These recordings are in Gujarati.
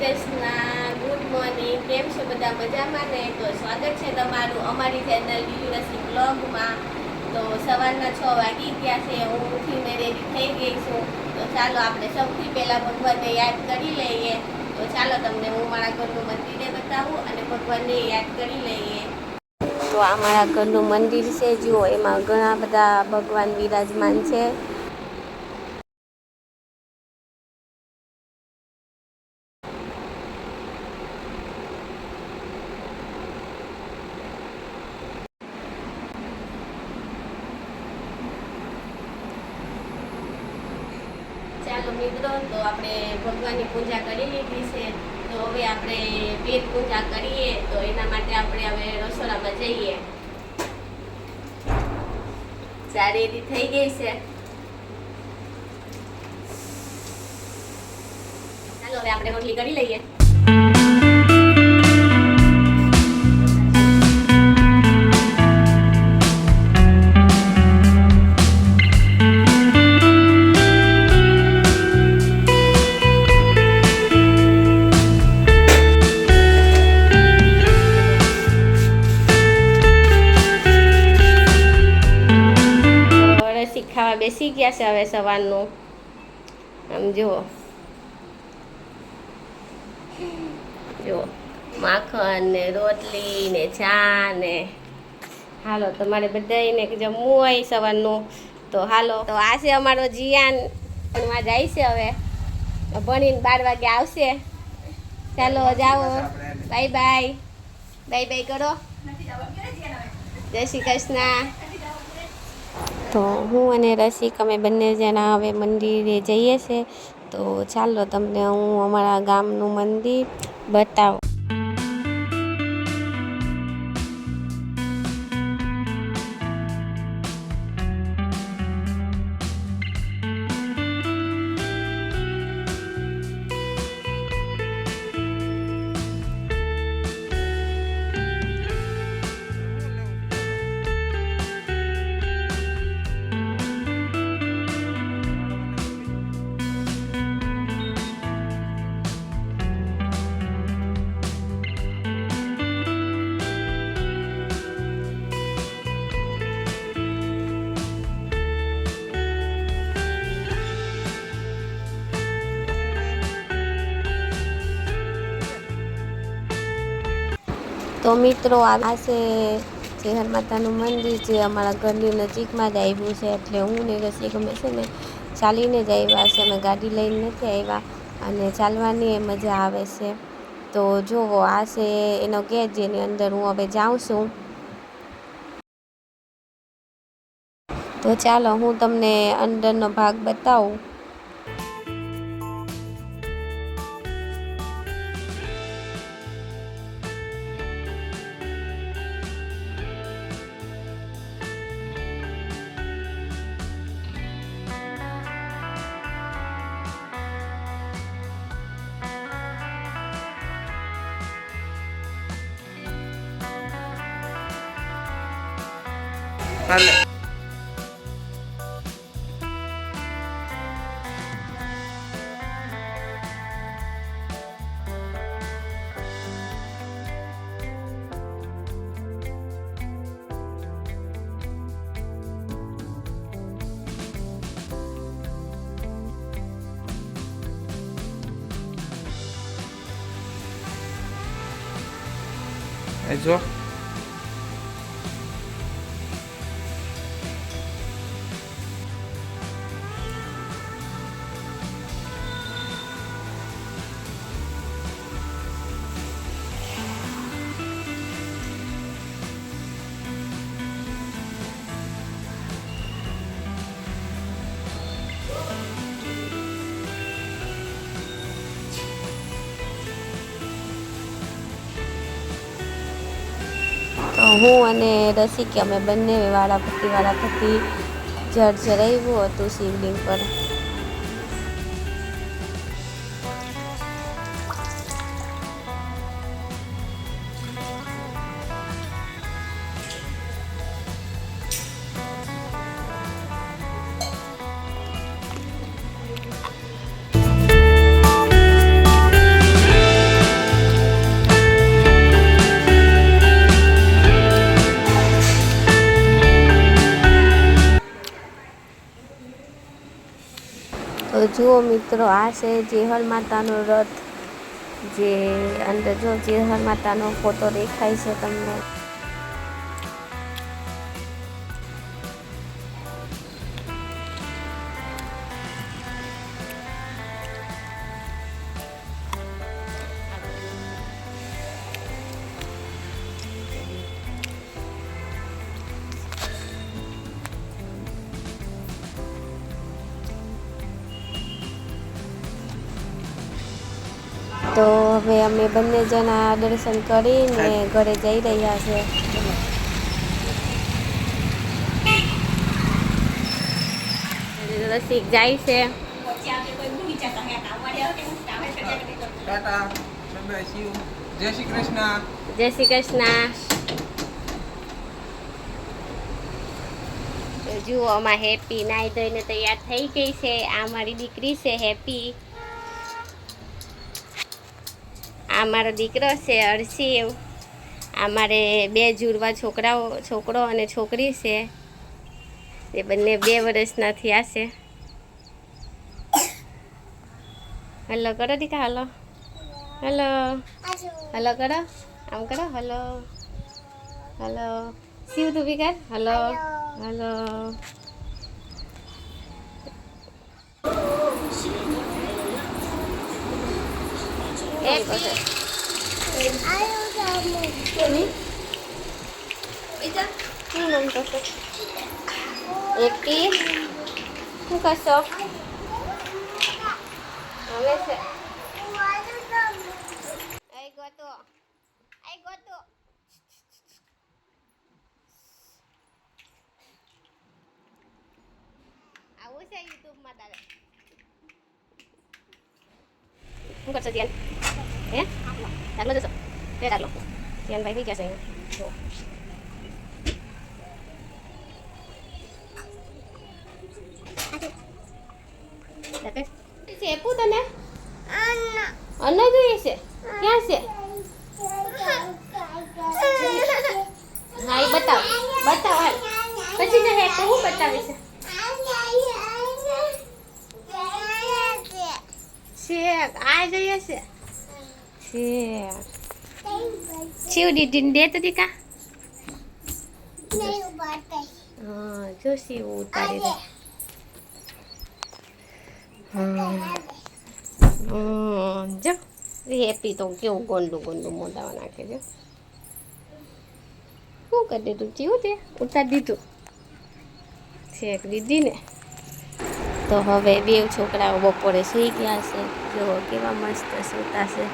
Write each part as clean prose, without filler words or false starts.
Krishna, good morning. કેમ છો બધા? મજામાં ને? તો સ્વાગત છે તમારું અમારી ચેનલ ડિલિવરી બ્લોગમાં. તો સવારના 6 વાગી ગયા છે. હું ઉઠીને રેડી થઈ ગઈ છું. તો ચાલો આપણે સૌથી પહેલાં ભગવાનને યાદ કરી લઈએ. તો ચાલો તમને હું મારા ઘરનું મંદિરને બતાવું અને ભગવાનને યાદ કરી લઈએ. તો આ મારા ઘરનું મંદિર છે. જુઓ, એમાં ઘણા બધા ભગવાન વિરાજમાન છે. ચાલો મિત્રો, તો આપણે ભગવાનની પૂજા કરી લીધી છે. તો હવે આપણે પેટ પૂજા કરીએ. તો એના માટે આપણે હવે રસોડામાં જઈએ. ચા રેડી થઈ ગઈ છે. ચાલો હવે આપણે રોટલી કરી લઈએ. ખાવા બેસી ગયા છે હવે સવારનું. આમ જુઓ માખણ ને રોટલી ને ચા ને. હાલો, તમારે બધાને જમવું હોય સવારનું તો હાલો. તો આ છે અમારો જીયાન, ભણવા જાય છે હવે. ભણીને 12 વાગે આવશે. ચાલો જાઓ, બાય બાય. બાય બાય કરો. જય શ્રી કૃષ્ણ. તો હું અને રસિક અમે બંને જણા હવે મંદિરે જઈએ છીએ. તો ચાલો તમને હું અમારા ગામનું મંદિર બતાવું. તો મિત્રો, આ છે ચેહર માતાનું મંદિર જે અમારા ઘરની નજીકમાં જ આવ્યું છે. એટલે હું ને રસિક અમે છે ને ચાલીને જ આવ્યા છે. અમે ગાડી લઈને નથી આવ્યા અને ચાલવાની એ મજા આવે છે. તો જુઓ, આ છે એનો ગેટ જેની અંદર હું હવે જાઉં છું. તો ચાલો હું તમને અંદરનો ભાગ બતાવું. જો તો હું અને રસિક અમે બંને વારાફરતી જળ ચડાવ્યું હતું શિવલિંગ પર. જુઓ મિત્રો, આ છે જેહર માતાનો રથ, જે અંદર જો જેહર માતાનો ફોટો દેખાય છે તમને. તો હવે અમે બંને જણા દર્શન કરીને ઘરે જઈ રહ્યા છે. રસિક જાય છે. જય શ્રી કૃષ્ણ. જય શ્રી કૃષ્ણ. તો જુઓ, આમાં હેપી નાઈ ધોઈને તૈયાર થઈ ગઈ છે. આ મારી દીકરી છે હેપી. આ મારો દીકરો છે અર્શિવ. આ મારે 2 જુડવા છોકરો અને છોકરી છે. એ બંને 2 વર્ષના થયા છે. હલો કરો દીકા, હલો હલો હલો કરો, આમ કરો, હલો હલો. શિવ તું બી કર, હલો હલો. હેપી શું કરશો? હવે છે આઈ ગોતો આવું છે યુટ્યુબમાં તારે. શું કરશો ધ્યાન? હે દાખલો જશો? તે દાખલો ધ્યાન ભાઈ થઈ ગયા છે અહીંયા. ચેપું તને અન્ન જોઈએ છે? ક્યાં છે? હા, એ બતાવ હાલ. પછી ને હેપું હું બતાવે છે? શેક આ જોઈએ છે. શેક શિવ દીદી દે તો દીકા. હા જો શિવ ઉતારી દે. જો હેપી તો કેવું ગોંડું મોઢામાં નાખે છે. શું કરી દીધું ચીવું તે ઉતારી દીધું છેક દીદી ને. તો હવે 2 છોકરાઓ બપોરે સૂઈ ગયા છે. જો કેવા મસ્ત સૂતા છે.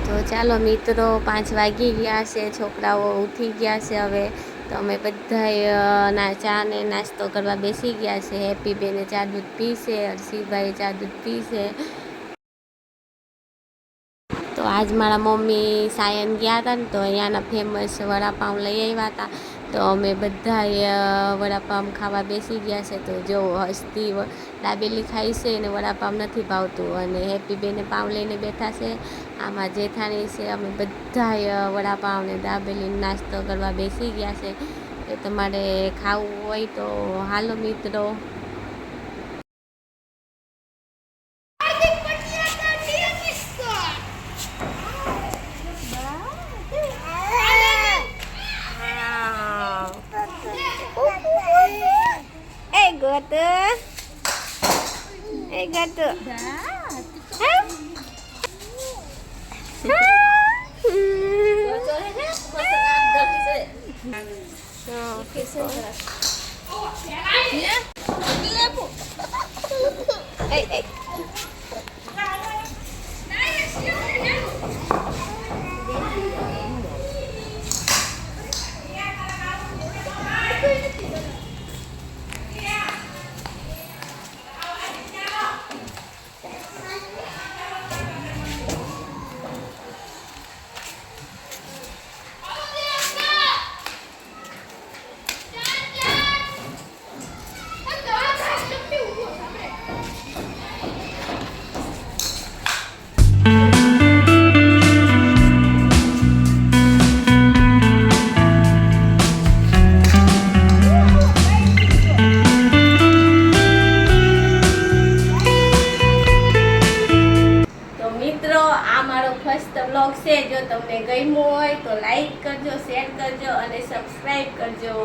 તો ચાલો મિત્રો, 5 વાગી ગયા છે. છોકરાઓ ઉઠી ગયા છે હવે. તો અમે બધા ચા ને નાસ્તો કરવા બેસી ગયા છે. હેપી બેને ચા દૂધ પીશે, હર્ષિભાઈ ચા દૂધ પીશે. તો આજ મારા મમ્મી સાયન ગયા હતા ને, તો અહીંયાના ફેમસ વડાપાઉં લઈ આવ્યા હતા. તો અમે બધા વડાપાઉં ખાવા બેસી ગયા છે. તો જો હસ્તી દાબેલી ખાઈ છે અને વડાપાઉં નથી ભાવતું. અને હેપી બેને પાઉં લઈને બેઠા છે. આમાં જેઠાણી છે. અમે બધા વડાપાઉં ને દાબેલીનો નાસ્તો કરવા બેસી ગયા છે. તો તમારે ખાવું હોય તો હાલો મિત્રો. Gato. આ મારો ફર્સ્ટ વ્લોગ છે. જો તમને ગમ્યો હોય તો લાઈક કરજો, શેર કરજો અને સબસ્ક્રાઈબ કરજો.